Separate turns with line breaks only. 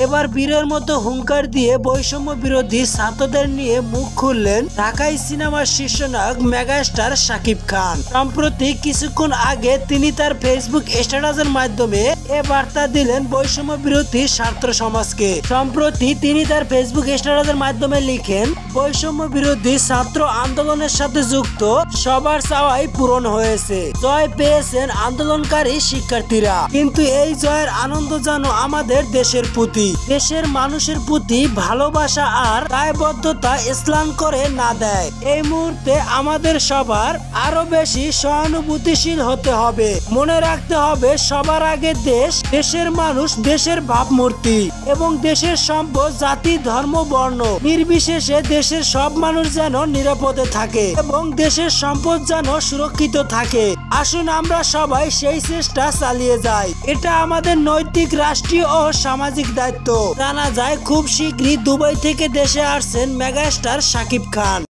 এবার বীরের মতো হুঙ্কার দিয়ে বৈষম্য বিরোধী ছাত্রদের নিয়ে মুখ খুললেন ঢাকাই সিনেমার শীর্ষনায়ক মেগাস্টার শাকিব খান। সম্প্রতি কিছুক্ষণ আগে তিনি তার ফেসবুক স্ট্যাটাসের মাধ্যমে এ বার্তা দিলেন বৈষম্য বিরোধী ছাত্র সমাজকে। সম্প্রতি তিনি তার ফেসবুক স্ট্যাটাসের মাধ্যমে লিখেন, বৈষম্য বিরোধী ছাত্র আন্দোলনের সাথে যুক্ত সবার চাওয়াই পূরণ হয়েছে। জয় পেয়েছেন আন্দোলনকারী শিক্ষার্থীরা, কিন্তু এই জয়ের আনন্দ যেন আমাদের দেশের প্রতি, দেশের মানুষের প্রতি ভালোবাসা আর দায়বদ্ধতা স্নান করে না দেয়। এই মুহূর্তে আমাদের সবার আরো বেশি সহানুভূতিশীল হতে হবে। মনে রাখতে হবে সবার আগে দেশ, দেশের মানুষ, দেশের ভাবমূর্তি এবং দেশের সম্পদ, জাতি, ধর্ম, বর্ণ নির্বিশেষে দেশের সব মানুষ যেন নিরাপদে থাকে এবং দেশের সম্পদ যেন সুরক্ষিত থাকে। আসুন আমরা সবাই সেই চেষ্টা চালিয়ে যাই। এটা আমাদের নৈতিক, রাষ্ট্রীয় ও সামাজিক দায়িত্ব। জানা যায় খুব শীঘ্রই দুবাই থেকে দেশে আসছেন মেগাস্টার শাকিব খান।